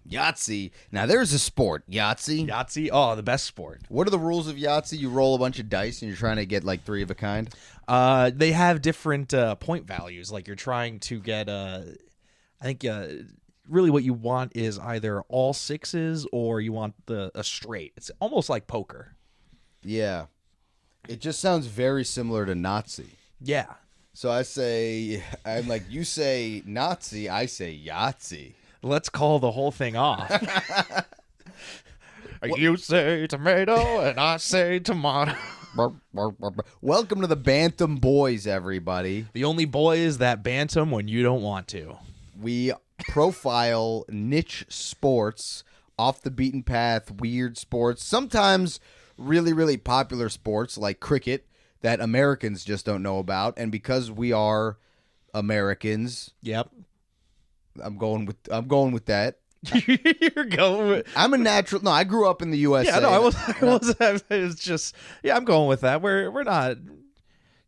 Yahtzee. Now, there's a sport. Yahtzee. Yahtzee, oh, the best sport. What are the rules of Yahtzee? You roll a bunch of dice and you're trying to get like three of a kind? They have different point values. Like you're trying to get, I think really what you want is either all sixes or you want a straight. It's almost like poker. Yeah. It just sounds very similar to Nazi. Yeah. So I'm like, you say Nazi, I say Yahtzee. Let's call the whole thing off. You say tomato and I say tomato. Welcome to the Bantam Boys, everybody. The only boys that bantam when you don't want to. We profile niche sports, off the beaten path, weird sports, sometimes really, really popular sports like cricket that Americans just don't know about. And because we are Americans, Yep. I'm going with that. You're going with... I'm a natural. No, I grew up in the USA. Yeah, no, I was just... Yeah, I'm going with that. We're not...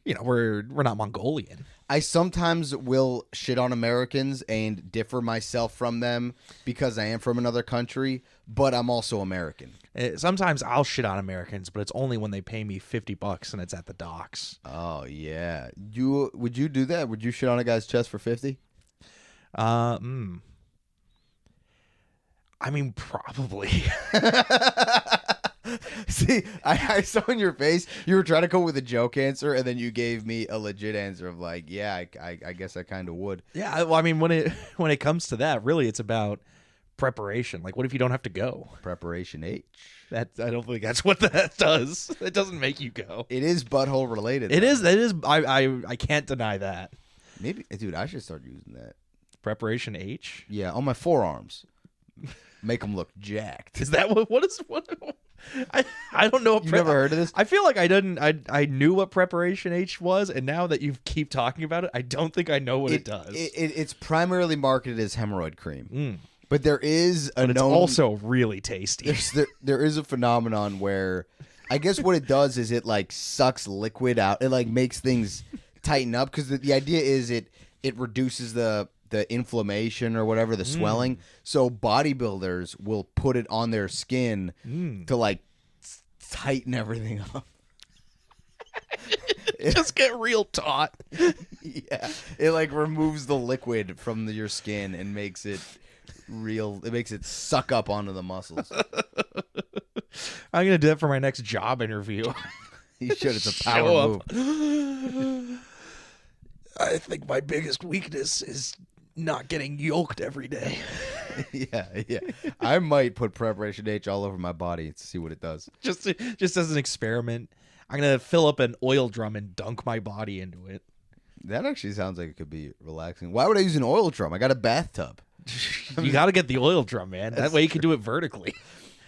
we're not Mongolian. I sometimes will shit on Americans and differ myself from them because I am from another country, but I'm also American. Sometimes I'll shit on Americans, but it's only when they pay me $50 and it's at the docks. Oh, yeah. Would you do that? Would you shit on a guy's chest for 50? I mean, probably. See, I saw in your face you were trying to come with a joke answer, and then you gave me a legit answer of like, yeah, I guess I kind of would. Yeah, well, I mean, when it comes to that, really, it's about preparation. Like, what if you don't have to go? Preparation H. I don't think that's what that does. It doesn't make you go. It is butthole related. It is. I can't deny that. Maybe, dude, I should start using that. Preparation H. Yeah, on my forearms. Make them look jacked. Is that what is what? I don't know. You never heard of this? I feel like I didn't. I knew what Preparation H was, and now that you keep talking about it, I don't think I know what it does. It's primarily marketed as hemorrhoid cream, but there is a but it's also really tasty. There is a phenomenon where I guess what it does is it like sucks liquid out. It like makes things tighten up because the idea is it reduces the inflammation or whatever, the swelling. So bodybuilders will put it on their skin to like tighten everything up. Just get real taut. Yeah. It like removes the liquid from your skin and makes it real. It makes it suck up onto the muscles. I'm going to do that for my next job interview. You should. It's a power move. I think my biggest weakness is not getting yoked every day. Yeah. I might put Preparation H all over my body to see what it does. Just as an experiment. I'm going to fill up an oil drum and dunk my body into it. That actually sounds like it could be relaxing. Why would I use an oil drum? I got a bathtub. You got to get the oil drum, man. That way you can do it vertically.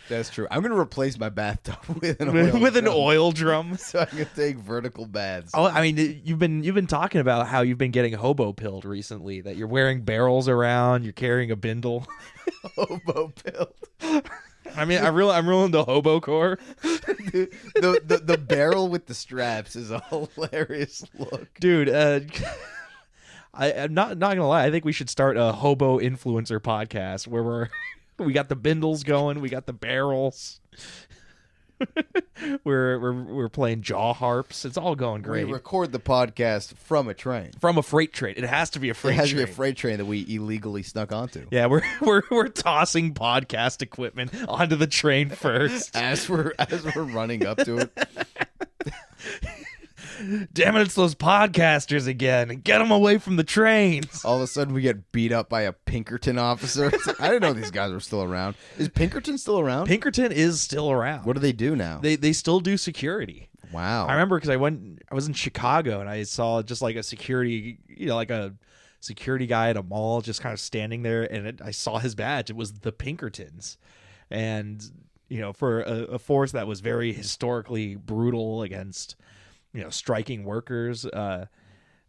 That's true. I'm going to replace my bathtub with an oil drum. So I can take vertical baths. Oh, I mean, you've been talking about how you've been getting hobo pilled recently. That you're wearing barrels around, you're carrying a bindle. Hobo pilled. I mean, I'm real into hobo core. Dude, the barrel with the straps is a hilarious look, dude. I'm not gonna lie. I think we should start a hobo influencer podcast where we got the bindles going, we got the barrels. we're playing jaw harps. It's all going great. We record the podcast from a train. From a freight train. It has to be a freight train. It has to be a freight train that we illegally snuck onto. Yeah, we're tossing podcast equipment onto the train first. as we're running up to it. Damn it, it's those podcasters again. Get them away from the trains. All of a sudden, we get beat up by a Pinkerton officer. I didn't know these guys were still around. Is Pinkerton still around? Pinkerton is still around. What do they do now? They still do security. Wow. I remember because I was in Chicago and I saw just like a security, like a security guy at a mall just kind of standing there, and I saw his badge. It was the Pinkertons. And, for a force that was very historically brutal against striking workers. The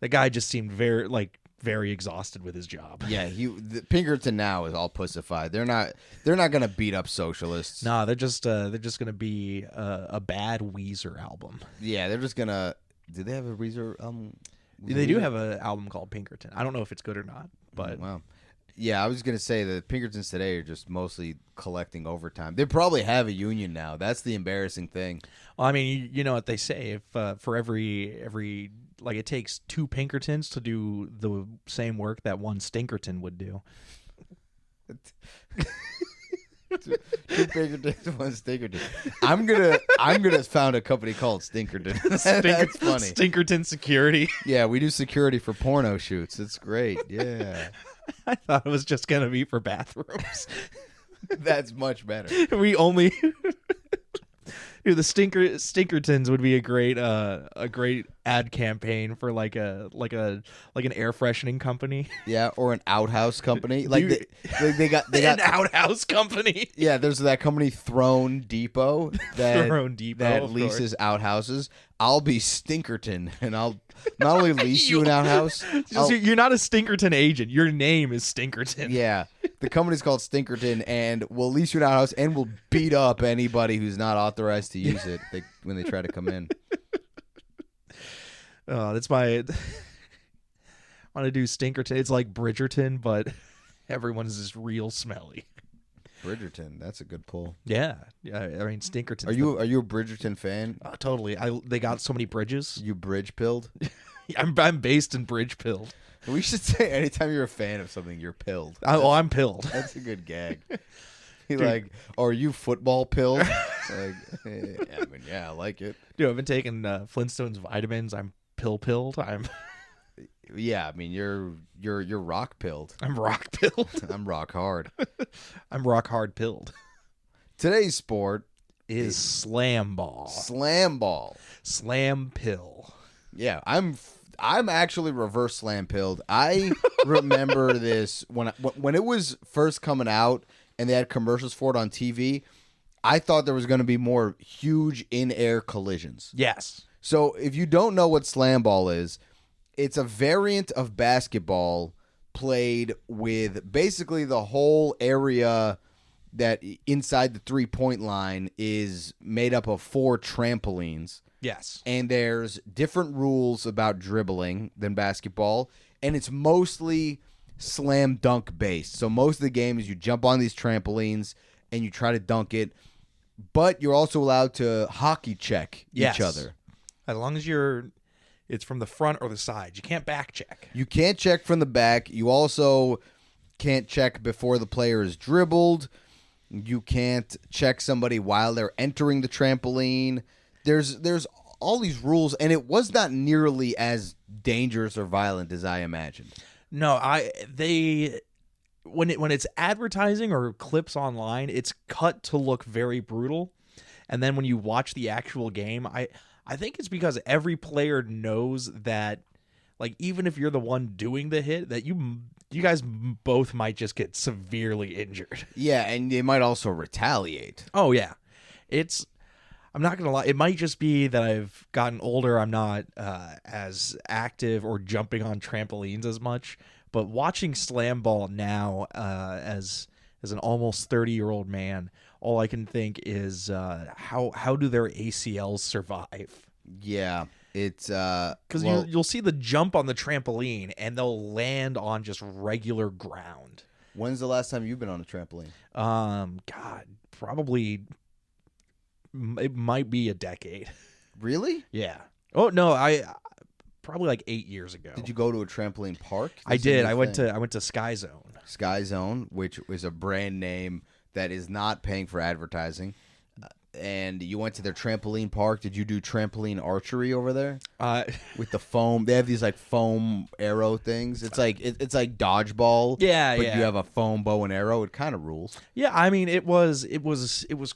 guy just seemed very exhausted with his job. Yeah, the Pinkerton now is all pussified. They're not gonna beat up socialists. No, they're just gonna be a bad Weezer album. Yeah, they're just gonna. Do they have a Weezer? They do have an album called Pinkerton. I don't know if it's good or not, but wow. Yeah, I was gonna say the Pinkertons today are just mostly collecting overtime. They probably have a union now. That's the embarrassing thing. Well, I mean, you know what they say: if for every like it takes 2 Pinkertons to do the same work that 1 Stinkerton would do. Two Pinkertons, 1 Stinkerton. I'm gonna found a company called Stinkerton. That's funny. Stinkerton Security. Yeah, we do security for porno shoots. It's great. Yeah. I thought it was just gonna be for bathrooms. That's much better. We only dude, the Stinkertons would be a great ad campaign for like an air freshening company. Yeah, or an outhouse company. Like they got an outhouse company. Yeah, there's that company Throne Depot that of leases outhouses. I'll be Stinkerton, and I'll not only lease you an outhouse. You're not a Stinkerton agent. Your name is Stinkerton. Yeah, the company's called Stinkerton, and we'll lease you an outhouse, and we'll beat up anybody who's not authorized to use it when they try to come in. Oh, that's my. I want to do Stinkerton. It's like Bridgerton, but everyone's just real smelly. Bridgerton, that's a good pull. Yeah, I mean Stinkerton. Are you a Bridgerton fan? Totally. They got so many bridges. You bridge pilled? I'm based in Bridge Pilled. We should say anytime you're a fan of something, you're pilled. I'm pilled. That's a good gag. Like, oh, are you football pilled? Like, yeah, I like it. Dude, I've been taking Flintstones vitamins. I'm pilled. Yeah, I mean you're rock pilled. I'm rock pilled. I'm rock hard. I'm rock hard pilled. Today's sport is Slamball. Slamball. Slam pill. Yeah, I'm actually reverse slam pilled. I remember this when it was first coming out and they had commercials for it on TV. I thought there was going to be more huge in-air collisions. Yes. So if you don't know what Slamball is, it's a variant of basketball played with basically the whole area that inside the 3-point line is made up of 4 trampolines. Yes. And there's different rules about dribbling than basketball, and it's mostly slam dunk based. So most of the game is you jump on these trampolines and you try to dunk it, but you're also allowed to hockey check each other. As long as it's from the front or the side. You can't back check. You can't check from the back. You also can't check before the player is dribbled. You can't check somebody while they're entering the trampoline. There's all these rules, and it was not nearly as dangerous or violent as I imagined. No, when it's advertising or clips online, it's cut to look very brutal. And then when you watch the actual game, I think it's because every player knows that, like, even if you're the one doing the hit, that you guys both might just get severely injured. Yeah, and they might also retaliate. Oh, yeah. I'm not going to lie. It might just be that I've gotten older. I'm not as active or jumping on trampolines as much. But watching Slamball now as an almost 30-year-old man, all I can think is how do their ACLs survive? Yeah, it's because you'll see the jump on the trampoline and they'll land on just regular ground. When's the last time you've been on a trampoline? God, probably it might be a decade. Really? Yeah. Oh no, I probably like 8 years ago. Did you go to a trampoline park? I did. I went to Sky Zone. Sky Zone, which is a brand name that is not paying for advertising. And you went to their trampoline park. Did you do trampoline archery over there? With the foam, they have these like foam arrow things. It's like dodgeball. Yeah, but yeah. you have a foam bow and arrow. It kind of rules. Yeah, I mean it was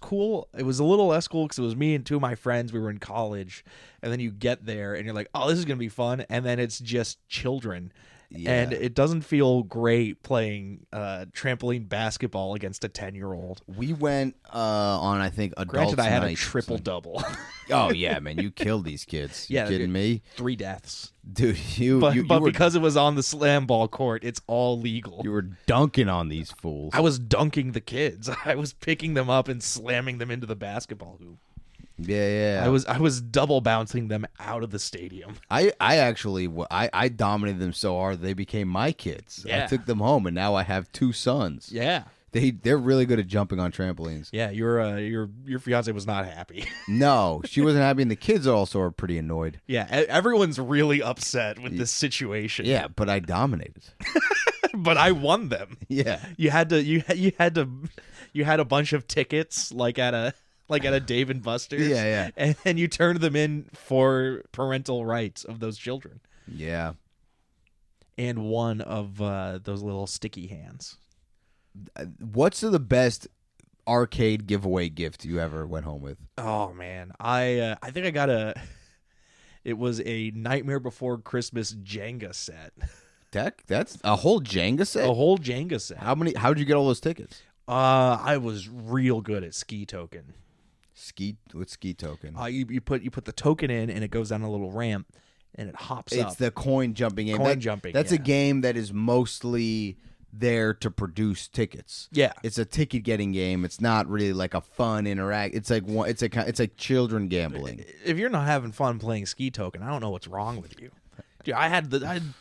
cool. It was a little less cool because it was me and 2 of my friends. We were in college, and then you get there and you're like, oh, this is gonna be fun, and then it's just children. Yeah. And it doesn't feel great playing trampoline basketball against a 10-year-old. We went on, I think, adult Granted, I had night, a triple-double. Oh, yeah, man. You killed these kids. You kidding me? 3 deaths. Dude, But because it was on the Slamball court, it's all legal. You were dunking on these fools. I was dunking the kids. I was picking them up and slamming them into the basketball hoop. Yeah, yeah. I was double bouncing them out of the stadium. I actually I dominated them so hard they became my kids. Yeah. I took them home, and now I have 2 sons. Yeah. They're really good at jumping on trampolines. Yeah, your fiance was not happy. No, she wasn't happy, and the kids also are pretty annoyed. Yeah, everyone's really upset with this situation. Yeah, but I dominated. But I won them. Yeah, You had a bunch of tickets like at a Dave and Buster's. Yeah, yeah. And you turned them in for parental rights of those children. yeah. And one of those little sticky hands. What's the best arcade giveaway gift you ever went home with? Oh man, I think I got it was a Nightmare Before Christmas Jenga set. That's a whole Jenga set. A whole Jenga set. How'd you get all those tickets? I was real good at ski token. What's ski token? You put the token in and it goes down a little ramp and it hops up. It's the coin jumping game. Jumping. That's yeah. a game that is mostly there to produce tickets. Yeah. It's a ticket getting game. It's not really like a fun interact. It's like children gambling. If you're not having fun playing ski token, I don't know what's wrong with you. Dude, I had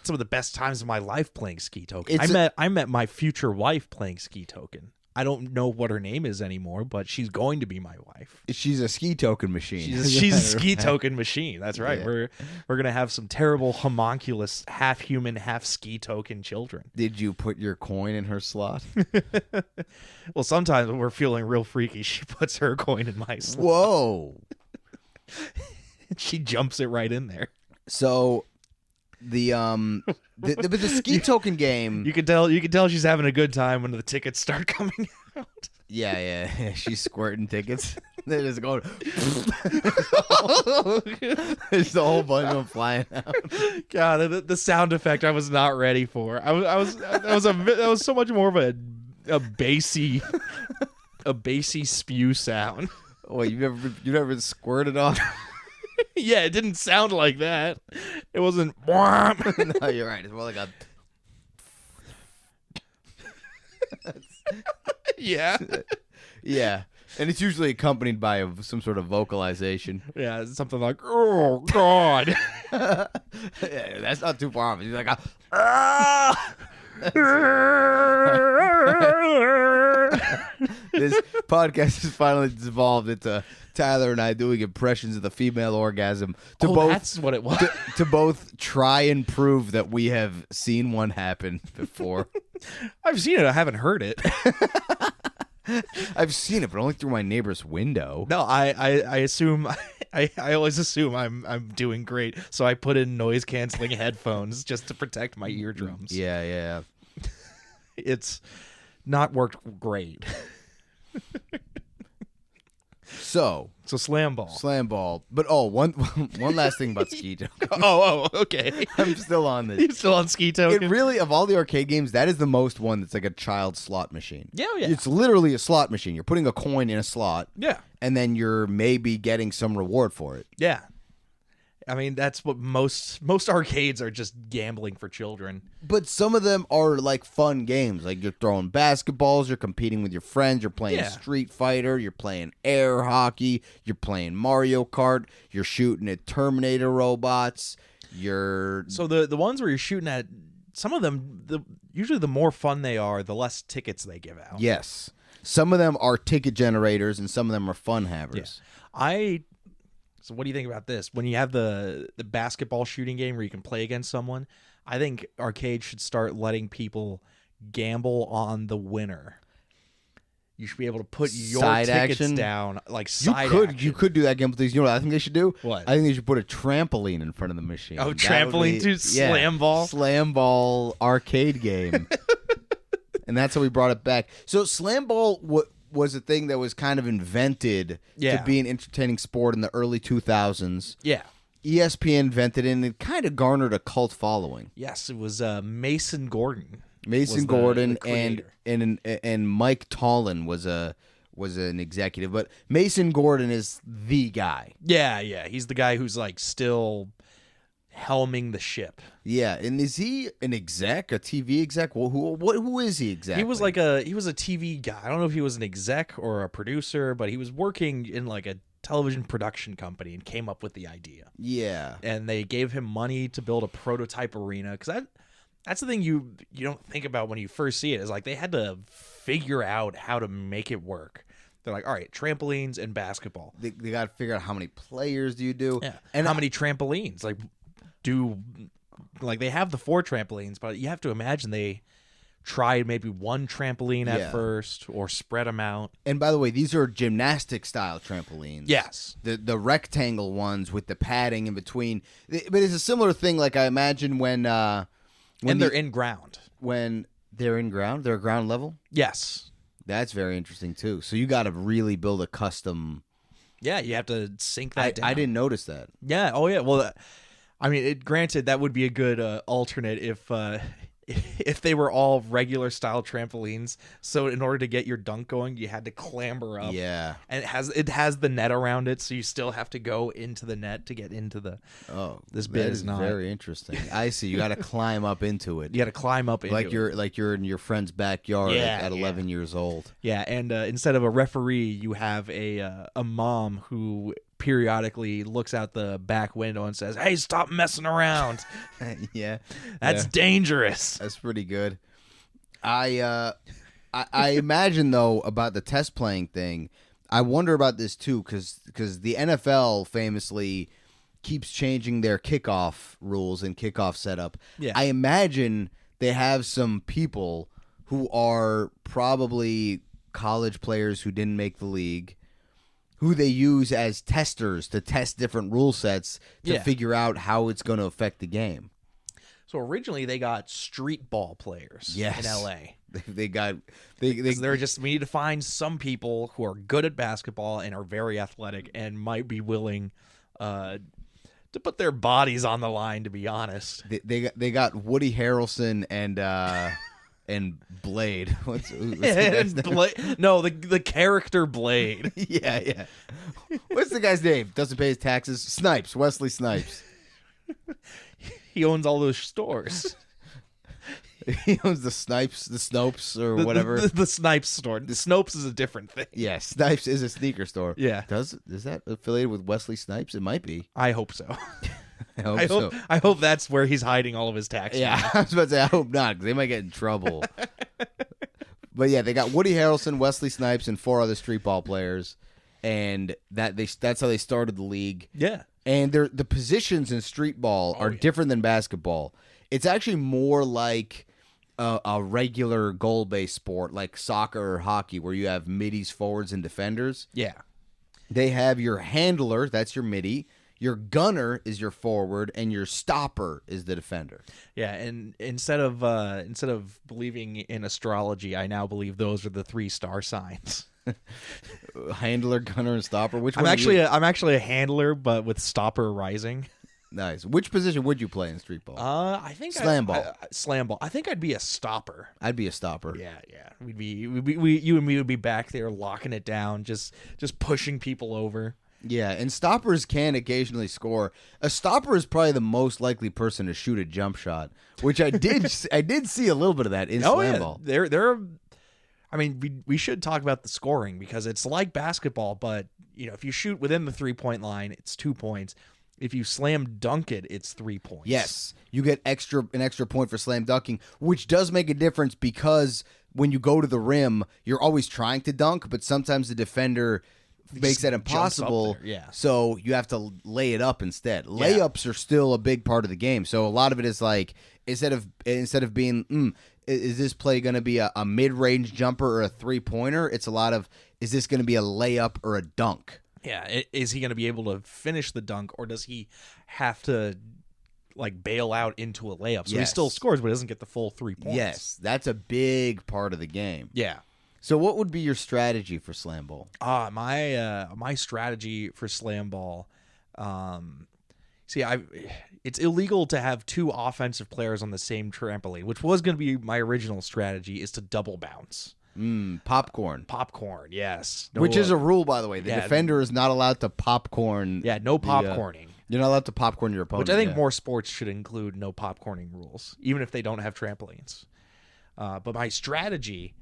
some of the best times of my life playing ski token. I met my future wife playing ski token. I don't know what her name is anymore, but she's going to be my wife. She's a ski token machine. She's a ski token machine. That's right. Yeah. We're gonna have some terrible homunculus, half human, half ski token children. Did you put your coin in her slot? Well, sometimes when we're feeling real freaky, she puts her coin in my slot. Whoa! She jumps it right in there. So the ski token game. You can tell she's having a good time when the tickets start coming out. Yeah. She's squirting tickets. They're just going. There's a whole bunch of them flying out. God, the sound effect I was not ready for. That was so much more of a bassy spew sound. Wait, you never squirted on? Yeah, it didn't sound like that. It wasn't. No, you're right. It's more like a. Yeah. Yeah, and it's usually accompanied by some sort of vocalization. Yeah, it's something like, "Oh God." Yeah, that's not too far off. He's like, ah! This podcast has finally devolved into Tyler and I doing impressions of the female orgasm That's what it was. to both try and prove that we have seen one happen before. I've seen it. I haven't heard it. I've seen it, but only through my neighbor's window. No, I assume I always assume I'm doing great, so I put in noise canceling headphones just to protect my eardrums. Yeah. It's not worked great. So Slamball. But one last thing about ski token. Okay. I'm still on this. You still on ski token? It really, of all the arcade games, that is the most one that's like a child slot machine. Yeah. It's literally a slot machine. You're putting a coin in a slot. Yeah. And then you're maybe getting some reward for it. Yeah. I mean, that's what most arcades are, just gambling for children. But some of them are like fun games. Like you're throwing basketballs, you're competing with your friends, you're playing Street Fighter, you're playing air hockey, you're playing Mario Kart, you're shooting at Terminator robots. So the ones where you're shooting at, some of them, usually the more fun they are, the less tickets they give out. Yes. Some of them are ticket generators and some of them are fun havers. Yeah. So what do you think about this? When you have the basketball shooting game where you can play against someone, I think arcades should start letting people gamble on the winner. You should be able to put your Side tickets action? down, like You could do that game with these. You know what I think they should do? What? I think they should put a trampoline in front of the machine. Oh, trampoline to Slamball? Slamball arcade game. And that's how we brought it back. So Slamball was a thing that was kind of invented to be an entertaining sport in the early 2000s. Yeah. ESPN invented it, and it kind of garnered a cult following. Yes, it was Mason Gordon. And Mike Tollin was an executive, but Mason Gordon is the guy. Yeah, he's the guy who's like still helming the ship. Yeah, and is he an exec, a TV exec? Well, who is he exactly? He was a TV guy. I don't know if he was an exec or a producer, but he was working in like a television production company and came up with the idea. Yeah. And they gave him money to build a prototype arena, because that's the thing you don't think about when you first see it, is like they had to figure out how to make it work. They're like, all right, trampolines and basketball. They got to figure out how many players do you do. Yeah. And how many trampolines. They have the 4 trampolines, but you have to imagine they tried maybe 1 trampoline at first, or spread them out. And by the way, these are gymnastic style trampolines. Yes. The rectangle ones with the padding in between. But it's a similar thing, like I imagine when they're in ground. When they're in ground, they're ground level? Yes. That's very interesting too. So you got to really build a custom. Yeah, you have to sink that down. I didn't notice that. Yeah. Oh, yeah. Well, I mean, granted, that would be a good alternate if they were all regular style trampolines. So in order to get your dunk going, you had to clamber up. Yeah. And it has the net around it, so you still have to go into the net to get into the. Oh, this bit is not very interesting. I see. You got to climb up into it. You got to climb up into it. Like you're in your friend's backyard at 11 years old. Yeah, and instead of a referee, you have a mom who periodically looks out the back window and says, "Hey, stop messing around." Yeah, that's dangerous. That's pretty good. I imagine though about the test playing thing. I wonder about this too, because the NFL famously keeps changing their kickoff rules and kickoff setup. Yeah. I imagine they have some people who are probably college players who didn't make the league, who they use as testers to test different rule sets to figure out how it's going to affect the game. So originally they got street ball players in LA. We need to find some people who are good at basketball and are very athletic and might be willing to put their bodies on the line, to be honest. They got Woody Harrelson and Blade. What's the guy's name? No, the character Blade. Yeah. What's the guy's name? Doesn't pay his taxes. Snipes. Wesley Snipes. He owns all those stores. He owns the Snopes, or whatever. The Snipes store. The Snopes is a different thing. Yeah, Snipes is a sneaker store. Yeah. Is that affiliated with Wesley Snipes? It might be. I hope so. I hope that's where he's hiding all of his tax. Yeah, I was about to say, I hope not, because they might get in trouble. But yeah, they got Woody Harrelson, Wesley Snipes, and 4 other street ball players, and that's how they started the league. Yeah. And the positions in street ball are different than basketball. It's actually more like a regular goal-based sport, like soccer or hockey, where you have middies, forwards, and defenders. Yeah. They have your handler, that's your middie. Your gunner is your forward, and your stopper is the defender. Yeah, and instead of believing in astrology, I now believe those are the 3 star signs. Handler, gunner, and stopper. Which I'm actually a handler, but with stopper rising. Nice. Which position would you play in street ball? I think Slamball. Slamball. I think I'd be a stopper. I'd be a stopper. Yeah. You and me would be back there locking it down, just pushing people over. Yeah, and stoppers can occasionally score. A stopper is probably the most likely person to shoot a jump shot, which I did see a little bit of that in Slamball. Yeah. There. I mean, we should talk about the scoring, because it's like basketball, but if you shoot within the 3-point line, it's 2 points. If you slam dunk it, it's 3 points. Yes, you get an extra point for slam dunking, which does make a difference, because when you go to the rim, you're always trying to dunk, but sometimes the defender makes that impossible. Yeah. So you have to lay it up instead. Layups are still a big part of the game. So a lot of it is like, instead of being, is this play going to be a mid-range jumper or a 3-pointer? It's a lot of, is this going to be a layup or a dunk? Yeah. Is he going to be able to finish the dunk, or does he have to bail out into a layup? So he still scores, but doesn't get the full 3 points. Yes, that's a big part of the game. Yeah. So what would be your strategy for Slamball? My strategy for Slamball, it's illegal to have 2 offensive players on the same trampoline, which was going to be my original strategy, is to double bounce. Popcorn. Popcorn, yes. Which is a rule, by the way. The defender is not allowed to popcorn. Yeah, no popcorning. You're not allowed to popcorn your opponent. Which I think more sports should include no popcorning rules, even if they don't have trampolines. But my strategy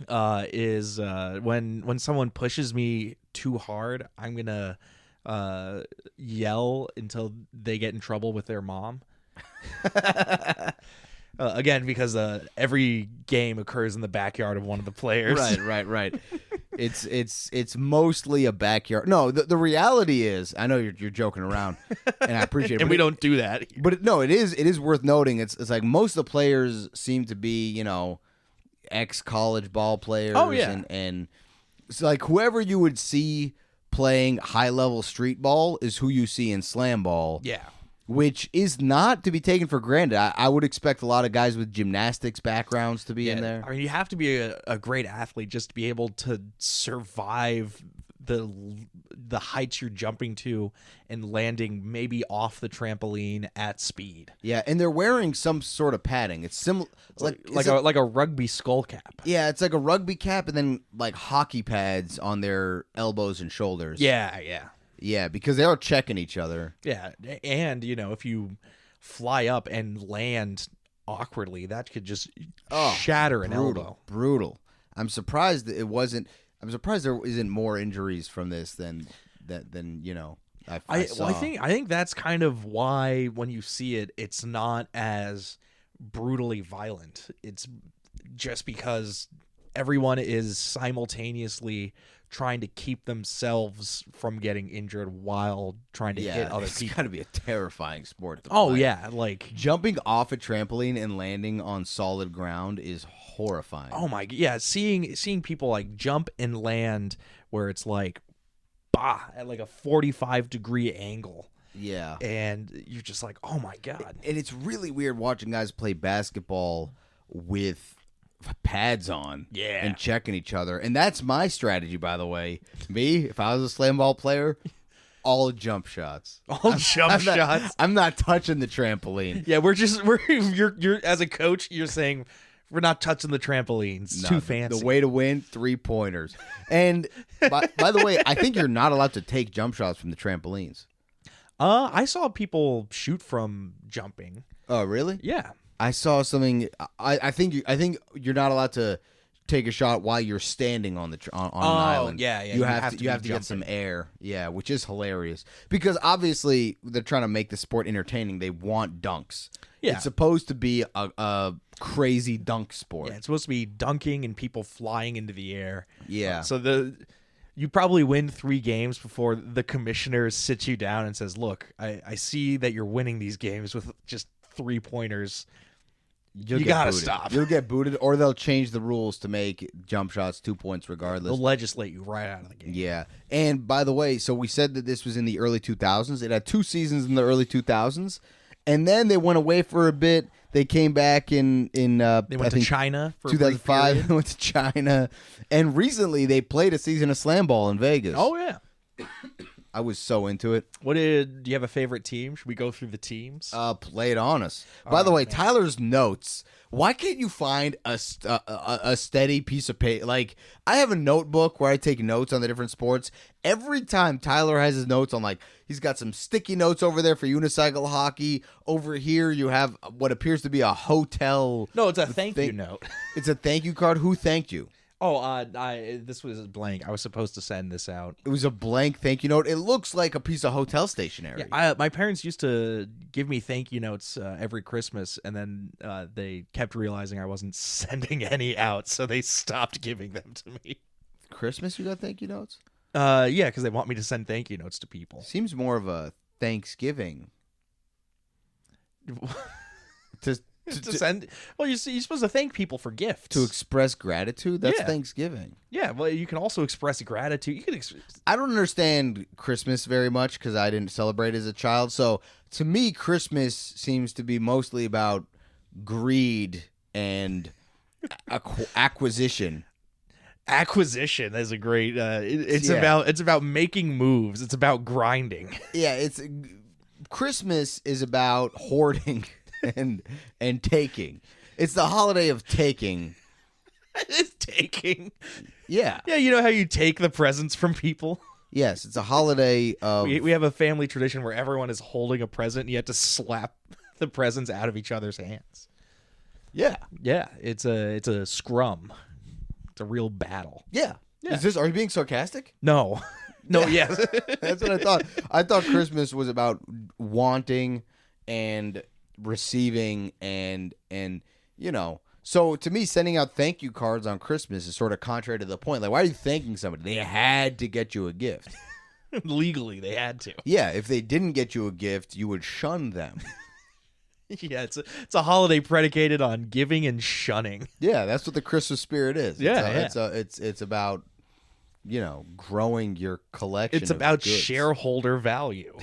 is when someone pushes me too hard, I'm gonna yell until they get in trouble with their mom. Again, because every game occurs in the backyard of one of the players. Right. It's mostly a backyard. No, the reality is, I know you're joking around, and I appreciate it. And we don't do that here. But no, it is worth noting. It's like most of the players seem to be, ex-college ball players. Oh, yeah. And it's like whoever you would see playing high-level street ball is who you see in Slamball. Yeah. Which is not to be taken for granted. I would expect a lot of guys with gymnastics backgrounds to be in there. I mean, you have to be a great athlete just to be able to survive the heights you're jumping to and landing maybe off the trampoline at speed. Yeah, and they're wearing some sort of padding. It's similar, like a rugby skull cap. Yeah, it's like a rugby cap and then like hockey pads on their elbows and shoulders. Yeah. Yeah, because they are checking each other. Yeah, and if you fly up and land awkwardly, that could just shatter an elbow. Brutal. I'm surprised that it wasn't. I'm surprised there isn't more injuries from this than I saw. Well, I think that's kind of why when you see it, it's not as brutally violent. It's just because everyone is simultaneously trying to keep themselves from getting injured while trying to hit other people. It's got to be a terrifying sport to play. Yeah, like jumping off a trampoline and landing on solid ground is horrifying. Oh my, yeah, seeing people like jump and land where it's like at like a 45-degree angle. Yeah. And you're just like, "Oh my god." And it's really weird watching guys play basketball with pads on and checking each other. And that's my strategy, by the way. Me, if I was a slam ball player, all jump shots. I'm not touching the trampoline. Yeah, you're as a coach, you're saying we're not touching the trampolines. It's too fancy. The way to win, 3-pointers. And by the way, I think you're not allowed to take jump shots from the trampolines. I saw people shoot from jumping. Oh, really? Yeah. I saw something. I think you're not allowed to take a shot while you're standing on an island. Yeah. You have to get some air. Yeah, which is hilarious because obviously they're trying to make the sport entertaining. They want dunks. Yeah. It's supposed to be a crazy dunk sport. Yeah, it's supposed to be dunking and people flying into the air. Yeah. So you probably win 3 games before the commissioner sits you down and says, "Look, I see that you're winning these games with just 3-pointers. You gotta stop. You'll get booted, or they'll change the rules to make jump shots 2 points regardless. They'll legislate you right out of the game." Yeah. And by the way, so we said that this was in the early 2000s. It had 2 seasons in the early 2000s, and then they went away for a bit. They came back in they went to China for 2005. They went to China, and recently they played a season of Slamball in Vegas. Oh yeah. I was so into it. Do you have a favorite team? Should we go through the teams? Play it on us. By the way, man. Tyler's notes. Why can't you find a steady piece of paper? Like, I have a notebook where I take notes on the different sports. Every time Tyler has his notes on, like, he's got some sticky notes over there for unicycle hockey. Over here, you have what appears to be a hotel. No, it's a thank you note. It's a thank you card. Who thanked you? Oh, this was blank. I was supposed to send this out. It was a blank thank you note. It looks like a piece of hotel stationery. Yeah, my parents used to give me thank you notes every Christmas, and then they kept realizing I wasn't sending any out, so they stopped giving them to me. Christmas, you got thank you notes? Yeah, because they want me to send thank you notes to people. Seems more of a Thanksgiving. to send. Well, you're supposed to thank people for gifts. To express gratitude? That's Thanksgiving. Yeah, well, you can also express gratitude. I don't understand Christmas very much because I didn't celebrate as a child. So to me, Christmas seems to be mostly about greed and acquisition. Acquisition is a great. It's about making moves. It's about grinding. Yeah, Christmas is about hoarding. And taking. It's the holiday of taking. It's taking. Yeah. Yeah, you know how you take the presents from people? Yes, it's a holiday of... We have a family tradition where everyone is holding a present and you have to slap the presents out of each other's hands. Yeah. Yeah, it's a scrum. It's a real battle. Yeah. Yeah. Are you being sarcastic? No. No, yes. That's what I thought. I thought Christmas was about wanting and receiving and so to me, sending out thank you cards on Christmas is sort of contrary to the point. Like, why are you thanking somebody? They had to get you a gift. Legally, they had to. Yeah, if they didn't get you a gift, you would shun them. Yeah, it's a holiday predicated on giving and shunning. Yeah, that's what the Christmas spirit is. Yeah, It's about growing your collection. It's about shareholder value.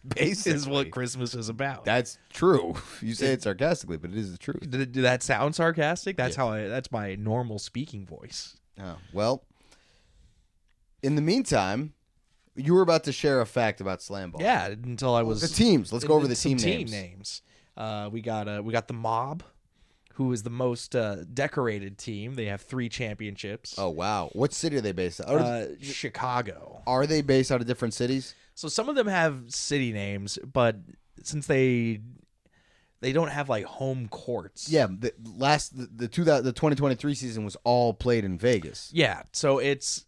Basically, is what Christmas is about. That's true. You say it sarcastically, but it is the truth. Did that sound sarcastic? That's that's my normal speaking voice. Oh, well, in the meantime, you were about to share a fact about Slamball. Yeah, until I was the teams. Let's go over the team names. We got the Mob, who is the most decorated team. They have 3 championships. Oh wow! What city are they based out of? Chicago. Are they based out of different cities? So some of them have city names, but since they don't have like home courts. Yeah, the 2023 season was all played in Vegas. Yeah, so it's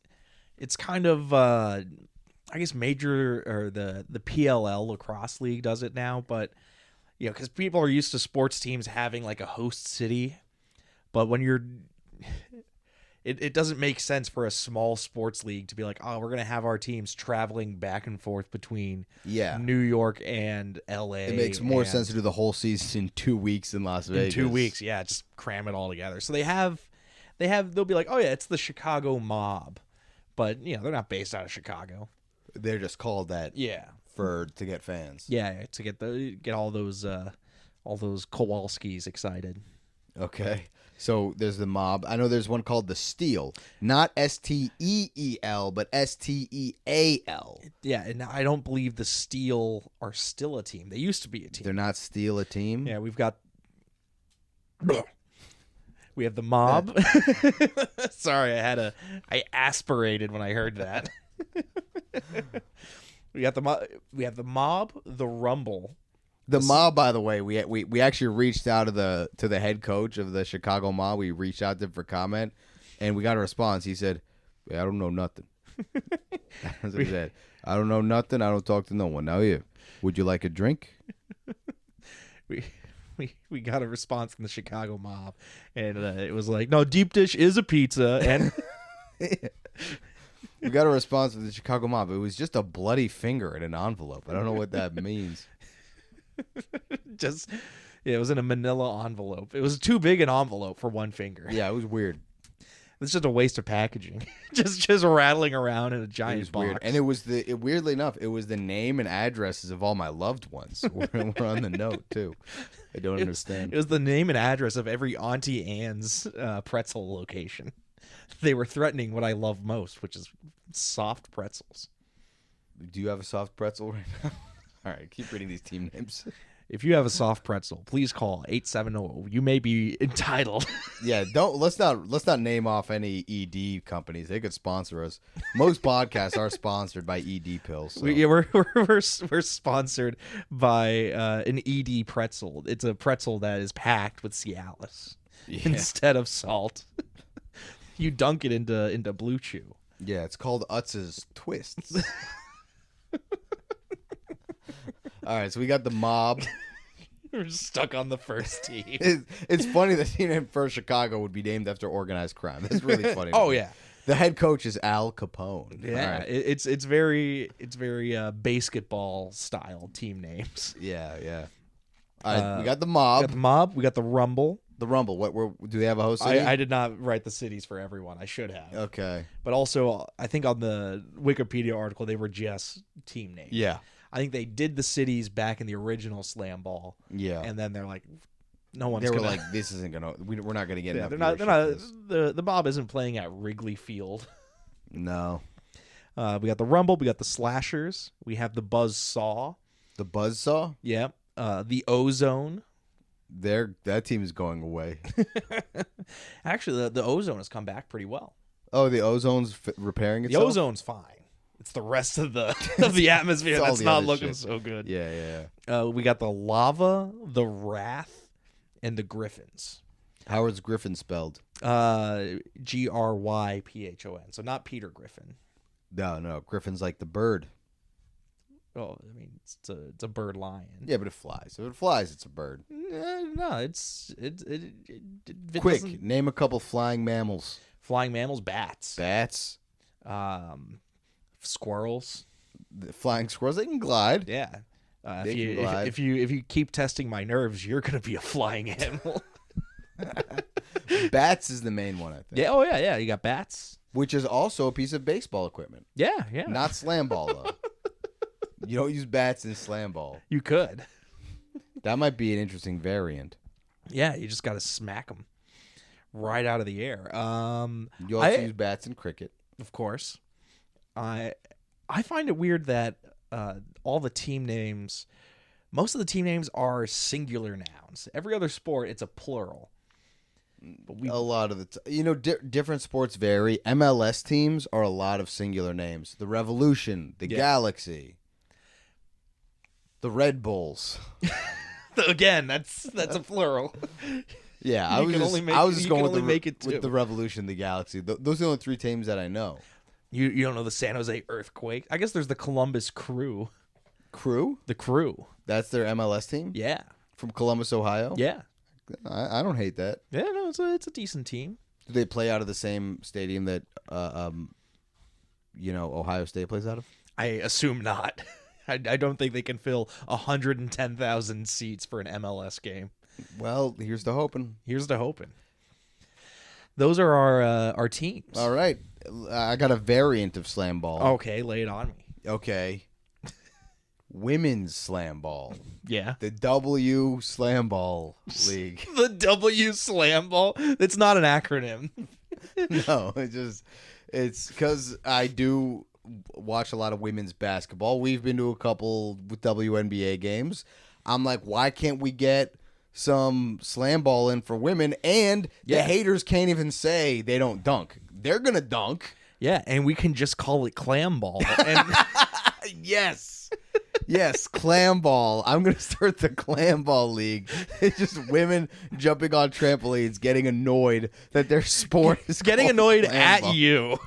kind of I guess major or the PLL lacrosse league does it now, but because people are used to sports teams having like a host city, but when you're it doesn't make sense for a small sports league to be like, oh, we're going to have our teams traveling back and forth between New York and LA. It makes more sense to do the whole season in 2 weeks in Las Vegas. In 2 weeks, yeah, just cram it all together. So they'll be like, oh yeah, it's the Chicago Mob. But, they're not based out of Chicago. They're just called that. Yeah. To get fans. Yeah, to get all those Kowalskis excited. Okay. So there's the Mob. I know there's one called the Steel. Not Steel, but Steal. Yeah, and I don't believe the Steel are still a team. They used to be a team. They're not Steel a team? Yeah, we have the Mob. Sorry, I aspirated when I heard that. We have the Mob, the Rumble. The Mob, by the way, we actually reached out to the head coach of the Chicago Mob. We reached out to him for comment, and we got a response. He said, "I don't know nothing." That's what he said. "I don't know nothing. I don't talk to no one." Now, would you like a drink? We got a response from the Chicago Mob, and it was like, "No, deep dish is a pizza," and we got a response from the Chicago Mob. It was just a bloody finger in an envelope. I don't know what that means. It was in a manila envelope. It was too big an envelope for one finger. Yeah, it was weird. It's just a waste of packaging. just rattling around in a giant box. Weird. And weirdly enough, it was the name and addresses of all my loved ones were on the note too. I don't understand. It was the name and address of every Auntie Anne's pretzel location. They were threatening what I love most, which is soft pretzels. Do you have a soft pretzel right now? All right, keep reading these team names. If you have a soft pretzel, please call 870. You may be entitled. Yeah, let's not name off any ED companies. They could sponsor us. Most podcasts are sponsored by ED pills. So. We're sponsored by an ED pretzel. It's a pretzel that is packed with Cialis instead of salt. You dunk it into Blue Chew. Yeah, it's called Utz's Twists. All right, so we got the Mob. We're stuck on the first team. It's funny the team name for Chicago would be named after organized crime. That's really funny. Oh yeah, the head coach is Al Capone. Yeah, right. it's very basketball style team names. Yeah. All right, we got the Mob. We got the Mob. We got the Rumble. The Rumble. Do they have a host city? I did not write the cities for everyone. I should have. Okay. But also, I think on the Wikipedia article, they were just team names. Yeah. I think they did the cities back in the original Slamball. Yeah. And then they're like, no one's. They were gonna... like, this isn't gonna. We're not gonna get enough. They're not. The Mob isn't playing at Wrigley Field. No. We got the Rumble. We got the Slashers. We have the Buzzsaw. The Buzzsaw. Yeah. The Ozone. That team is going away. Actually, the Ozone has come back pretty well. Oh, the Ozone's repairing itself? The Ozone's fine. It's the rest of the atmosphere that's not looking so good. Yeah. We got the Lava, the Wrath, and the Griffins. How is Griffin spelled? Gryphon. So not Peter Griffin. No. Griffin's like the bird. Oh, I mean, it's a bird lion. Yeah, but it flies. If it flies, it's a bird. No, it Quick, doesn't- name a couple flying mammals. Flying mammals, bats. Bats. Squirrels. The flying squirrels, they can glide. Yeah. They can glide. If you keep testing my nerves, you're gonna be a flying animal. Bats is the main one, I think. Yeah. Oh yeah. You got bats. Which is also a piece of baseball equipment. Yeah. Not Slamball, though. You don't use bats in Slamball. You could. That might be an interesting variant. Yeah. You just got to smack them right out of the air. You also use bats in cricket. Of course. I find it weird that all the team names, most of the team names are singular nouns. Every other sport, it's a plural. But A lot of the different sports vary. MLS teams are a lot of singular names. The Revolution, the Galaxy, the Red Bulls. Again, that's a plural. Yeah, I was just going with the Revolution, the Galaxy. Those are the only three teams that I know. You don't know the San Jose Earthquake? I guess there's the Columbus Crew. Crew? The Crew. That's their MLS team? Yeah. From Columbus, Ohio? Yeah. I don't hate that. Yeah, no, it's a decent team. Do they play out of the same stadium that Ohio State plays out of? I assume not. I don't think they can fill 110,000 seats for an MLS game. Well, here's to hoping. Those are our teams. All right. I got a variant of Slamball. Okay, lay it on me. Okay. Women's Slamball. Yeah. The W Slamball League. The W Slamball? It's not an acronym. No, it's because I do watch a lot of women's basketball. We've been to a couple WNBA games. I'm like, why can't we get some Slamball in for women? And the haters can't even say they don't dunk. They're going to dunk. Yeah, and we can just call it clam ball. And Yes, clam ball. I'm going to start the clam ball league. It's just women jumping on trampolines, getting annoyed that their sport is getting called annoyed clam at ball. you.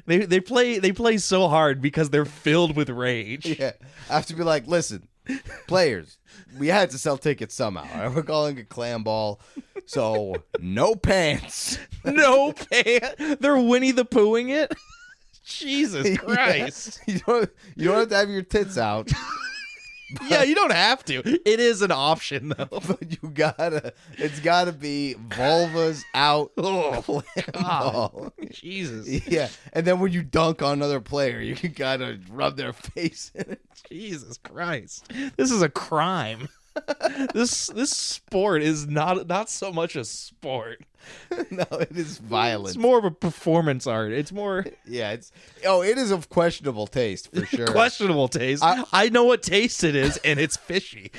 They play so hard because they're filled with rage. Yeah, I have to be like, listen, players, we had to sell tickets somehow. All right? We're calling it clam ball, so no pants. No pants. They're Winnie the Poohing it. Jesus Christ. Yeah. You don't have to have your tits out. Yeah, you don't have to. It is an option though. But it's gotta be vulvas out. Oh, clam ball. Jesus. Yeah, and then when you dunk on another player, you can kind of rub their face in it. Jesus Christ. This is a crime. This sport is not so much a sport. No, it is violent. It's more of a performance art. It's more it is of questionable taste for sure. questionable taste. I know what taste it is, and it's fishy.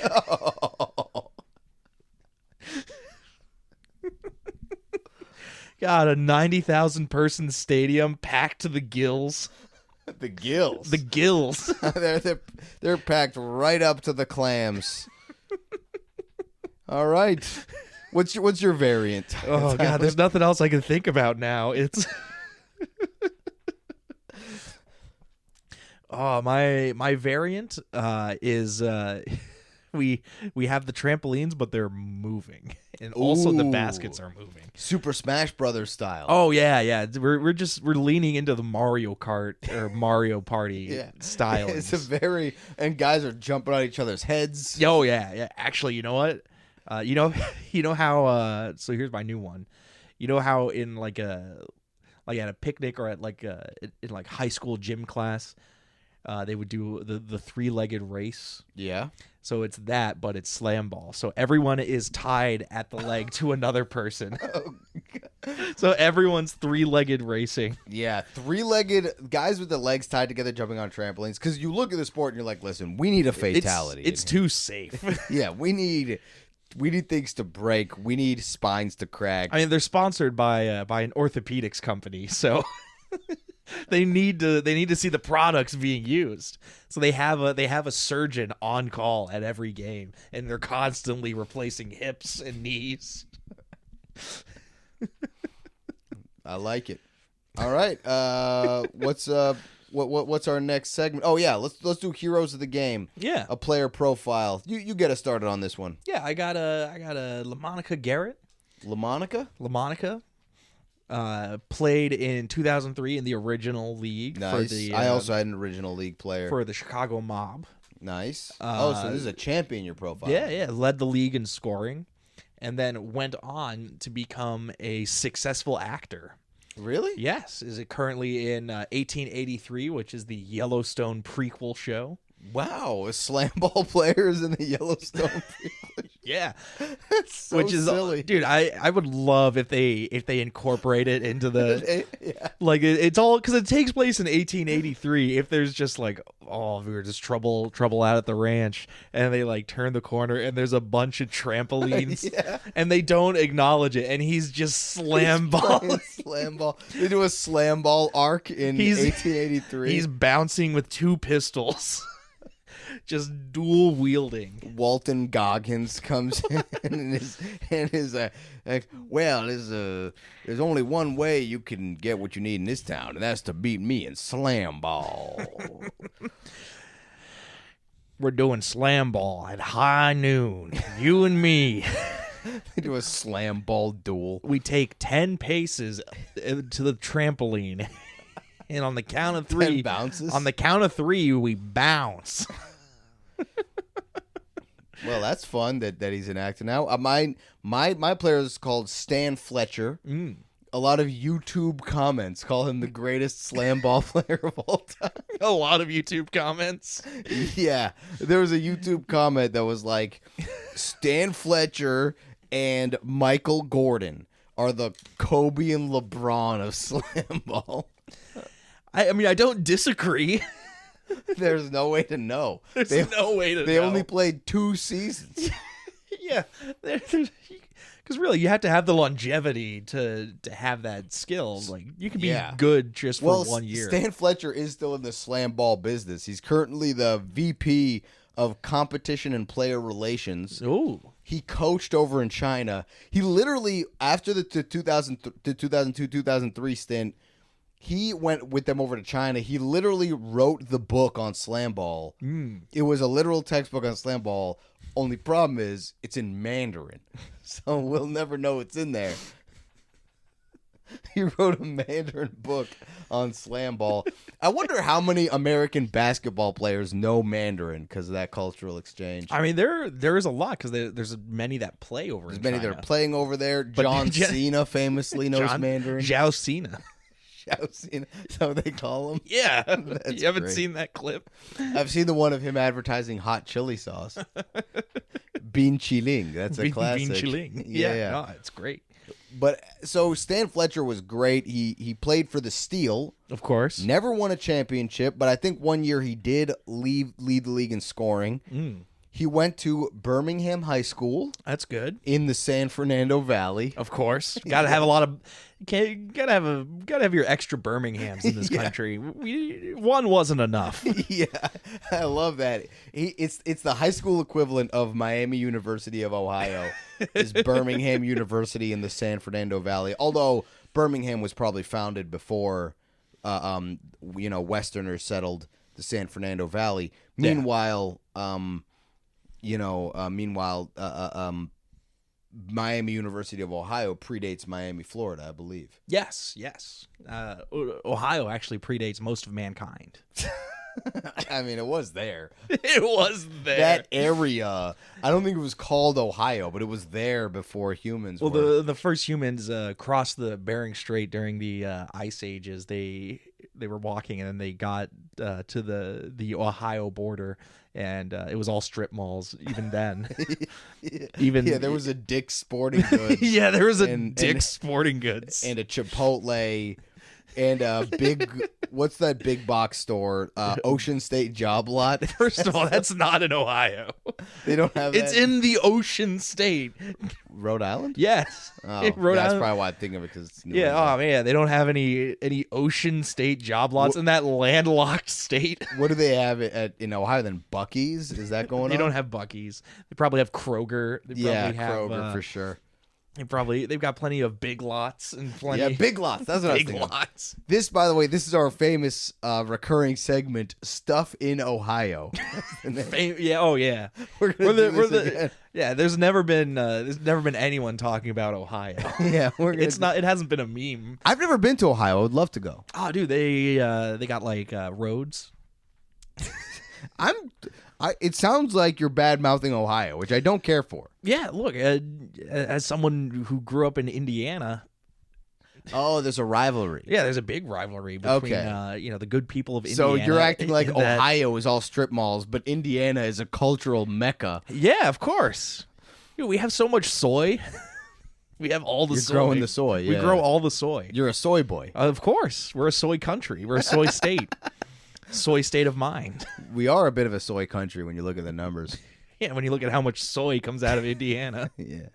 God, a 90,000 person stadium packed to the gills. The gills. The gills. they're packed right up to the clams. All right. What's your variant? Oh God, there's nothing else I can think about now. It's my variant is we have the trampolines, but they're moving, and also the baskets are moving. Super Smash Brothers style. Oh yeah. We're leaning into the Mario Kart or Mario Party style. It's and guys are jumping on each other's heads. Oh yeah. Actually, you know what? You know how so here's my new one. You know how in at a picnic or at in high school gym class, they would do the three-legged race. Yeah. So it's that, but it's slam ball. So everyone is tied at the leg to another person. Oh, so everyone's three-legged racing. Yeah, three-legged guys with the legs tied together jumping on trampolines. Because you look at the sport and you're like, listen, we need a fatality. It's too safe. Yeah, we need things to break. We need spines to crack. I mean, they're sponsored by an orthopedics company, so they need to see the products being used. So they have a surgeon on call at every game, and they're constantly replacing hips and knees. I like it. All right. What's our next segment? Oh yeah, let's do heroes of the game. Yeah. A player profile. You get us started on this one. Yeah, I got a LaMonica Garrett. LaMonica? Played in 2003 in the original league. Nice. For the, I also had an original league player. for the Chicago Mob. Nice. So this is a champion, your profile. Yeah. Led the league in scoring, and then went on to become a successful actor. Really? Yes. Is it currently in 1883, which is the Yellowstone prequel show? Wow, a Slamball player is in the Yellowstone prequel. Yeah. That's so Which is silly. dude, I would love if they incorporate it into the Yeah. like it's all because it takes place in 1883. If there's just like, oh, we were just trouble out at the ranch, and they like turn the corner and there's a bunch of trampolines, Yeah. and they don't acknowledge it, and he's just Slamball. Slamball. They do a Slamball arc in 1883. He's bouncing with two pistols. Just dual wielding. Walton Goggins comes in and is like, well, there's only one way you can get what you need in this town, and that's to beat me in Slamball. We're doing Slamball at high noon. You and me. They do a Slamball duel. We take 10 paces to the trampoline. And on the count of 3, 10 bounces? On the count of 3, we bounce. Well, that's fun that he's an actor now. My player is called Stan Fletcher. A lot of YouTube comments call him the greatest Slamball player of all time. A lot of YouTube comments. Yeah, there was a YouTube comment that was like, Stan Fletcher and Michael Gordon are the Kobe and LeBron of Slamball. I mean, I don't disagree. There's no way to know. There's no way to know. They only played 2 seasons. Yeah. Because really, you have to have the longevity to have that skill. Like, you can be good just for 1 year. Stan Fletcher is still in the Slamball business. He's currently the VP of Competition and Player Relations. Ooh. He coached over in China. He literally, after the 2002-2003 stint, he went with them over to China. He literally wrote the book on Slamball. It was a literal textbook on Slamball. Only problem is it's in Mandarin. So we'll never know what's in there. He wrote a Mandarin book on Slamball. I wonder how many American basketball players know Mandarin because of that cultural exchange. I mean, there is a lot because there's many that play over in China. Many that are playing over there. But John Cena famously knows Mandarin. Zhao Cena. Is that what they call him? Yeah. You haven't great. seen that clip? I've seen the one of him advertising hot chili sauce. Bean Chiling. That's a classic. Bean Chiling. Yeah. No, it's great. But so Stan Fletcher was great. He played for the Steel. Of course. Never won a championship, but I think one year he did lead the league in scoring. He went to Birmingham High School. That's good. In the San Fernando Valley. Of course. Got to have a lot of gotta have your extra Birminghams in this country. One wasn't enough. Yeah. I love that. It's the high school equivalent of Miami University of Ohio. Is Birmingham University in the San Fernando Valley. Although Birmingham was probably founded before Westerners settled the San Fernando Valley. Meanwhile, Miami University of Ohio predates Miami, Florida, I believe. Yes. Ohio actually predates most of mankind. I mean, it was there. It was there. That area, I don't think it was called Ohio, but it was there before humans were. Well, the first humans crossed the Bering Strait during the ice ages. They were walking, and then they got to the Ohio border, and it was all strip malls even then. There was a Dick's Sporting Goods. Yeah, there was a Dick's Sporting Goods and a Chipotle. And a big, what's that big box store? Ocean State Job Lot. First of all, that's not in Ohio. They don't have It's that. in the Ocean State. Rhode Island? Yes. Oh, Rhode that's Island. probably why I think of it because it's New Yeah. England. Oh man, they don't have any Ocean State job lots in that landlocked state. What do they have in Ohio then? Buc-ee's? Is that going on? They don't have Buc-ee's. They probably have Kroger. They probably have, Kroger for sure. They've got plenty of big lots and plenty. Yeah, Big Lots. That's what I was big thinking. lots. This, by the way, this is our famous recurring segment, Stuff in Ohio. Yeah. Oh yeah. We're gonna do this again. Yeah. There's never been anyone talking about Ohio. Yeah, It hasn't been a meme. I've never been to Ohio. I would love to go. Oh, dude, they got like roads. It sounds like you're bad mouthing Ohio, which I don't care for. Yeah. Look, as someone who grew up in Indiana. Oh, there's a rivalry. Yeah, there's a big rivalry between the good people of Indiana. So you're acting like Ohio is all strip malls, but Indiana is a cultural mecca. Yeah, of course. Dude, we have so much soy. We have all the soy. You're growing the soy. We Yeah. grow all the soy. You're a soy boy. Of course. We're a soy country. We're a soy state. Soy state of mind. We are a bit of a soy country when you look at the numbers. Yeah, when you look at how much soy comes out of Indiana. Yeah.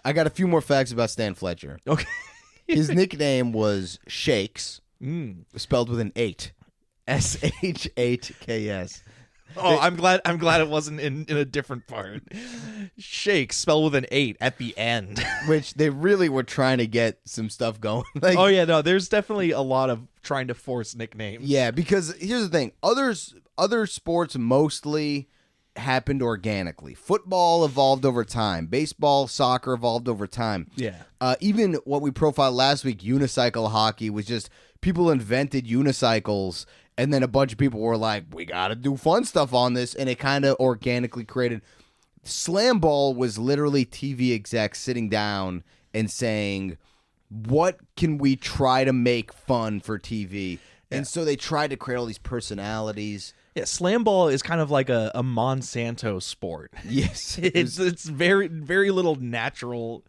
I got a few more facts about Stan Fletcher. Okay. His nickname was Shakes, spelled with an 8. S-H-8-K-S. Oh, I'm glad it wasn't in a different part. Shake, spelled with an 8 at the end. Which they really were trying to get some stuff going. Like, oh yeah, no, there's definitely a lot of trying to force nicknames. yeah, because here's the thing. Other sports mostly happened organically. Football evolved over time. Baseball, soccer evolved over time. Yeah. Even what we profiled last week, unicycle hockey, was just people invented unicycles, and then a bunch of people were like, we got to do fun stuff on this, and it kind of organically created. Slamball was literally TV execs sitting down and saying, what can we try to make fun for TV? And so they tried to create all these personalities. Yeah, Slamball is kind of like a Monsanto sport. Yes. It's very, very little natural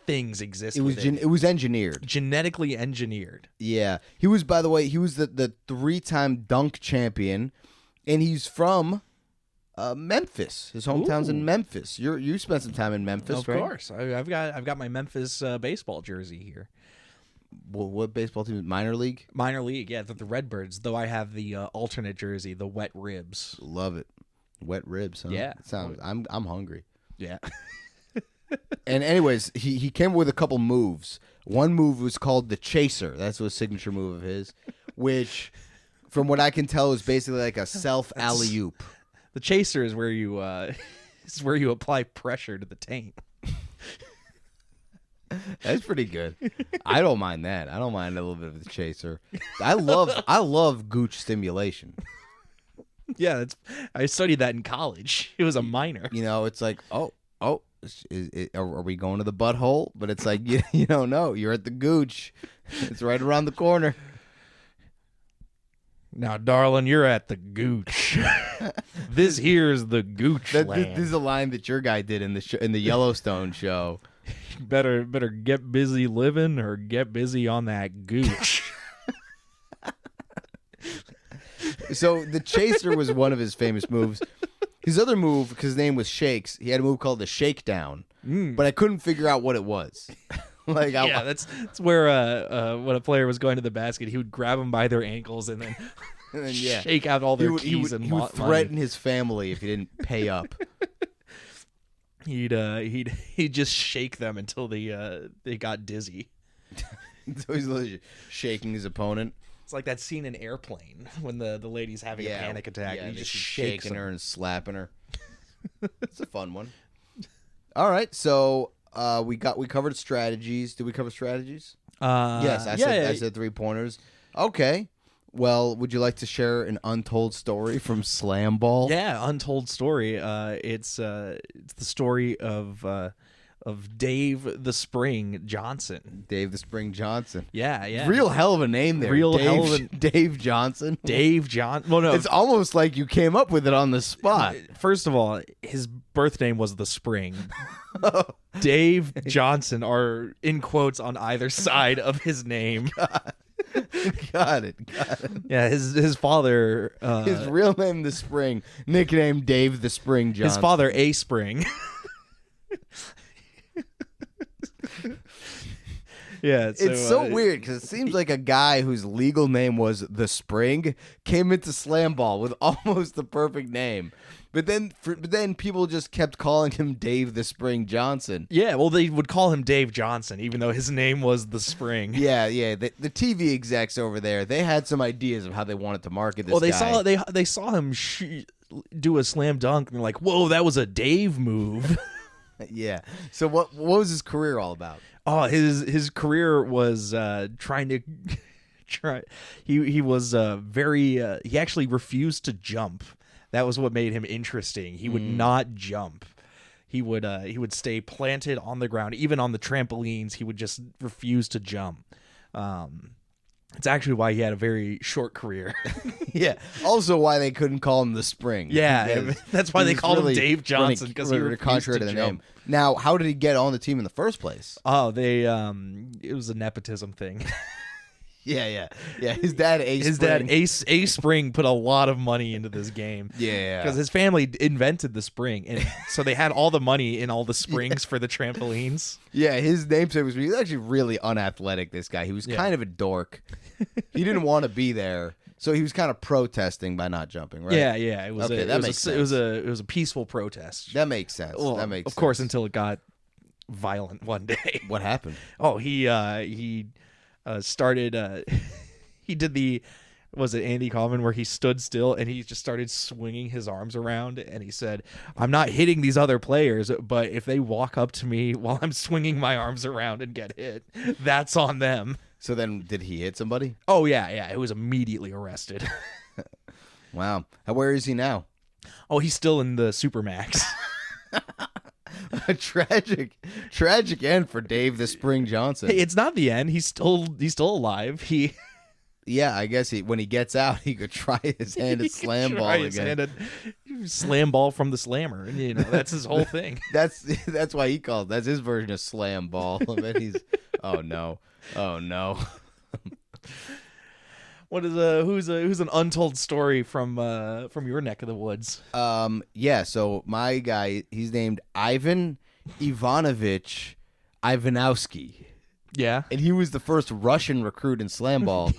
things exist. It was engineered. Genetically engineered. Yeah. He was, by the way, the 3-time dunk champion, and he's from Memphis. His hometown's in Memphis. You spent some time in Memphis, right? Of course. I've got my Memphis baseball jersey here. Well, what baseball team? Minor league? Minor league, yeah, the Redbirds, though I have the alternate jersey, the Wet Ribs. Love it. Wet ribs, huh? Yeah. I'm hungry. Yeah. And anyways, he came up with a couple moves. One move was called the Chaser. That's a signature move of his, which, from what I can tell, is basically like a self alley-oop. The Chaser is where you apply pressure to the taint. That's pretty good. I don't mind that. I don't mind a little bit of the Chaser. I love gooch stimulation. Yeah, I studied that in college. It was a minor. You know, it's like, are we going to the butthole? But it's like, you don't know. You're at the gooch. It's right around the corner. Now, darling, you're at the gooch. This here's the gooch land. This is a line that your guy did in the Yellowstone show. Better get busy living or get busy on that gooch. So the Chaser was one of his famous moves. His other move, because his name was Shakes, he had a move called the Shakedown, but I couldn't figure out what it was. That's where when a player was going to the basket, he would grab them by their ankles and then, shake out all their keys and he would threaten his family if he didn't pay up. He'd just shake them until they got dizzy. So he's literally shaking his opponent. It's like that scene in Airplane when the lady's having a panic attack. Yeah, and he just shaking her and slapping her. It's a fun one. All right, so we covered strategies. Did we cover strategies? Yes, I said 3-pointers. Okay. Well, would you like to share an untold story from Slamball? Yeah, untold story. It's the story of Dave the Spring Johnson. Dave the Spring Johnson. Yeah. Real hell of a name there. Dave Johnson. Dave Johnson. Well, no, it's almost like you came up with it on the spot. First of all, his birth name was the Spring. Dave Johnson are in quotes on either side of his name. Got it. Yeah, his father. His real name, the Spring. Nickname Dave the Spring Johnson. His father, A Spring. Yeah, it's so weird because it seems like a guy whose legal name was the Spring came into Slamball with almost the perfect name. But then people just kept calling him Dave the Spring Johnson. Yeah, well, they would call him Dave Johnson, even though his name was the Spring. Yeah. The TV execs over there, they had some ideas of how they wanted to market this. Well, guy. they saw him do a slam dunk, and they're like, "Whoa, that was a Dave move." Yeah. So what was his career all about? Oh, his career was trying to try. He was very. He actually refused to jump. That was what made him interesting. He would not jump. He would stay planted on the ground, even on the trampolines. He would just refuse to jump. It's actually why he had a very short career. Yeah. Also, why they couldn't call him the Spring. Yeah, that's why they called him Dave Johnson, because he refused to jump. Name. Now, how did he get on the team in the first place? Oh, it was a nepotism thing. Yeah. His dad, A Spring, put a lot of money into this game. Yeah, because his family invented the spring, and so they had all the money in all the springs for the trampolines. Yeah, his namesake was. He was actually really unathletic. This guy, he was kind of a dork. He didn't want to be there, so he was kind of protesting by not jumping. Right? Yeah. It was it was a peaceful protest. That makes sense. Well, that makes of course, until it got violent one day. What happened? Oh, he started. He did was it Andy Kaufman, where he stood still and he just started swinging his arms around, and he said, "I'm not hitting these other players, but if they walk up to me while I'm swinging my arms around and get hit, that's on them." So then, did he hit somebody? Oh yeah. It was immediately arrested. Wow. Where is he now? Oh, he's still in the Supermax. A tragic end for Dave the Spring Johnson. Hey, it's not the end. He's still alive. Yeah, I guess when he gets out, he could try his hand at Slamball again. Slamball from the Slammer. That's his whole thing. That's why he calls. That's his version of Slamball. I bet he's. Oh no. What is who's an untold story from your neck of the woods? Yeah. So my guy, he's named Ivan Ivanovich Ivanowski. Yeah, and he was the first Russian recruit in Slamball.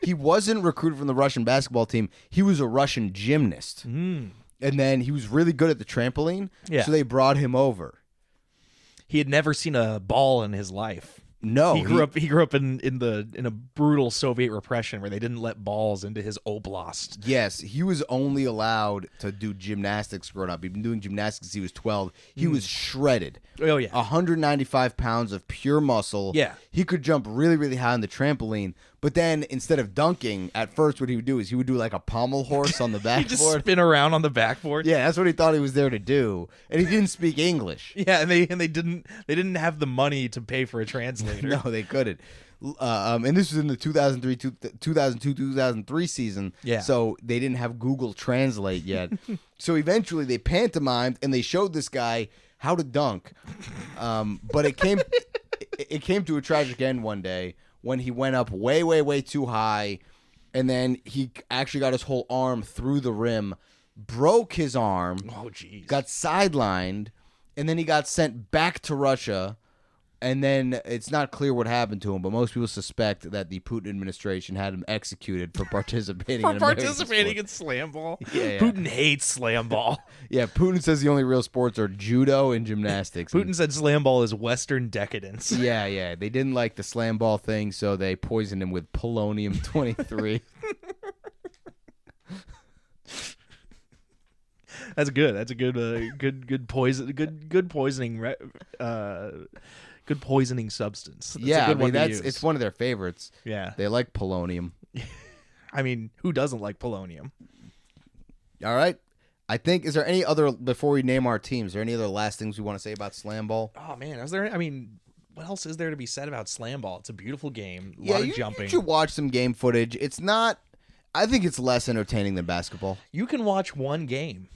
He wasn't recruited from the Russian basketball team. He was a Russian gymnast. And then he was really good at the trampoline, so they brought him over. He had never seen a ball in his life. No, he grew up in a brutal Soviet repression where they didn't let balls into his oblast. Yes, he was only allowed to do gymnastics growing up. He'd been doing gymnastics since he was 12. He was shredded. Oh yeah, 195 pounds of pure muscle. Yeah, he could jump really, really high on the trampoline. But then instead of dunking, at first what he would do is he would do like a pommel horse on the backboard. He'd just spin around on the backboard. Yeah, that's what he thought he was there to do. And he didn't speak English. Yeah, and they didn't have the money to pay for a translator. No, they couldn't. And this was in the 2002-2003 season. Yeah. So they didn't have Google Translate yet. So eventually they pantomimed and they showed this guy how to dunk. But it came to a tragic end one day when he went up way, way, way too high, and then he actually got his whole arm through the rim, broke his arm, got sidelined, and then he got sent back to Russia. And then it's not clear what happened to him, but most people suspect that the Putin administration had him executed for participating in Slamball. Yeah. Putin hates Slamball. Yeah, Putin says the only real sports are judo and gymnastics. Putin said Slamball is Western decadence. Yeah. They didn't like the Slamball thing, so they poisoned him with polonium-23. That's good. That's a good poison. Good poisoning. Good poisoning substance. That's it's one of their favorites. Yeah, they like polonium. I mean, who doesn't like polonium? All right. I think, is there any other, before we name our teams, is there any other last things we want to say about Slamball? Oh man, what else is there to be said about Slamball? It's a beautiful game. A lot of jumping. You should watch some game footage. It's not. I think it's less entertaining than basketball. You can watch one game,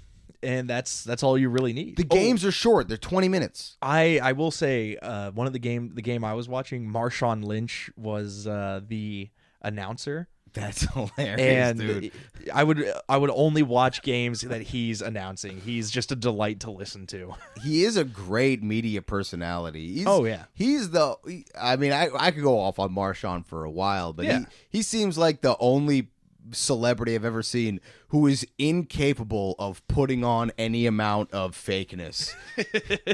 and that's all you really need. The games are short; they're 20 minutes. I will say, one of the game I was watching, Marshawn Lynch was the announcer. That's hilarious, and dude. I would only watch games that he's announcing. He's just a delight to listen to. He is a great media personality. He's I could go off on Marshawn for a while, but yeah. he seems like the only celebrity I've ever seen who is incapable of putting on any amount of fakeness.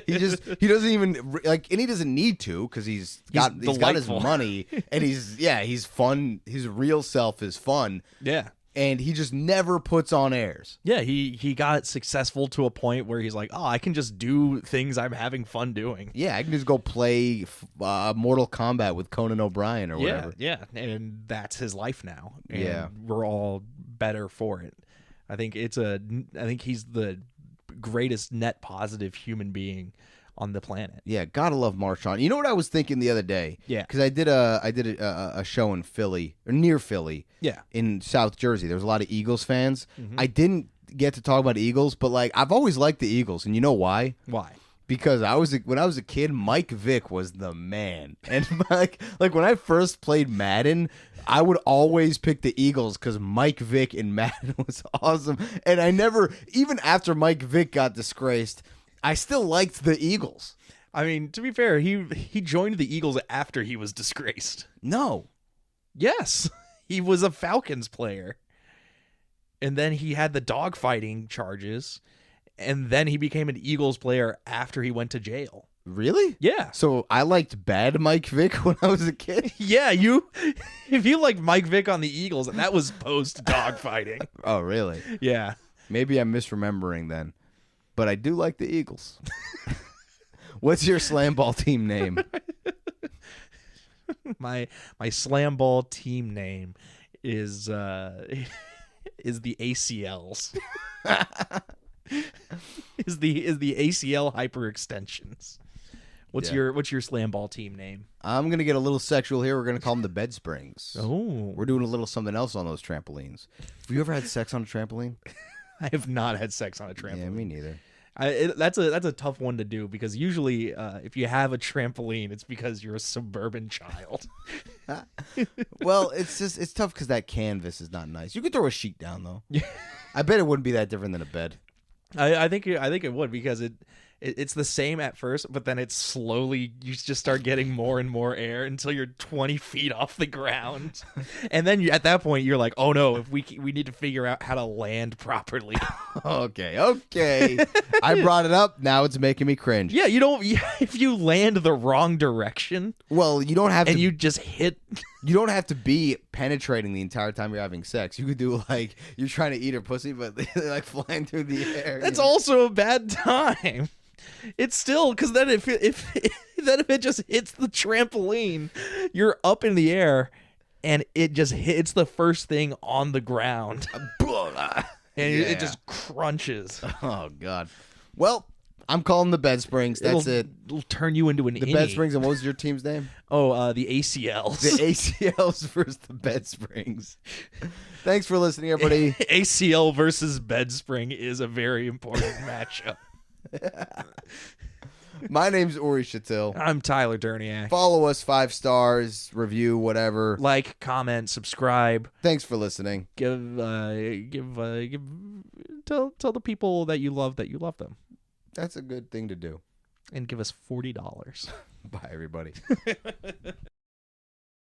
he doesn't even like, and he doesn't need to because he's got his money, and he's fun. His real self is fun. Yeah. And he just never puts on airs. Yeah, he got successful to a point where he's like, oh, I can just do things I'm having fun doing. Yeah, I can just go play Mortal Kombat with Conan O'Brien or whatever. Yeah, and that's his life now. And Yeah. we're all better for it. I think he's the greatest net positive human being on the planet. Yeah, gotta love Marshawn. You know what I was thinking the other day? Yeah. Because I did a show in Philly, or near Philly. Yeah. In South Jersey. There was a lot of Eagles fans. Mm-hmm. I didn't get to talk about Eagles, but like I've always liked the Eagles, and you know why? Why? Because when I was a kid, Mike Vick was the man. And like when I first played Madden, I would always pick the Eagles because Mike Vick in Madden was awesome. And I never, even after Mike Vick got disgraced, I still liked the Eagles. I mean, to be fair, he joined the Eagles after he was disgraced. No. Yes. He was a Falcons player. And then he had the dogfighting charges. And then he became an Eagles player after he went to jail. Really? Yeah. So I liked bad Mike Vick when I was a kid? Yeah, if you liked Mike Vick on the Eagles, that was post dogfighting. Oh, really? Yeah. Maybe I'm misremembering then. But I do like the Eagles. What's your Slamball team name? My Slamball team name is the ACLs. is the ACL hyperextensions. What's your Slamball team name? I'm gonna get a little sexual here. We're gonna call them the Bed Springs. Oh, we're doing a little something else on those trampolines. Have you ever had sex on a trampoline? I have not had sex on a trampoline. Yeah, me neither. That's a tough one to do because usually if you have a trampoline, it's because you're a suburban child. Well, it's tough because that canvas is not nice. You could throw a sheet down though. I bet it wouldn't be that different than a bed. I think it would because it's the same at first, but then it's slowly you just start getting more and more air until you're 20 feet off the ground, and then at that point you're like, oh no, if we need to figure out how to land properly. Okay. I brought it up. Now it's making me cringe. Yeah, if you land the wrong direction. Well, you don't have and to. You just hit. You don't have to be penetrating the entire time you're having sex. You could do like you're trying to eat her pussy, but they're like flying through the air. That's also a bad time. It's still because then if it just hits the trampoline, you're up in the air, and it just hits the first thing on the ground, and it just crunches. Oh God! Well, I'm calling the Bed Springs. That's It'll turn you into an the Bed Springs. And what was your team's name? Oh, the ACLs. The ACLs versus the Bed Springs. Thanks for listening, everybody. ACL versus Bed Spring is a very important matchup. My name's Uri Shatil. I'm Tyler Derniak. Follow us, 5 stars, review, whatever. Like, comment, subscribe. Thanks for listening. Tell the people that you love them. That's a good thing to do. And give us $40. Bye, everybody.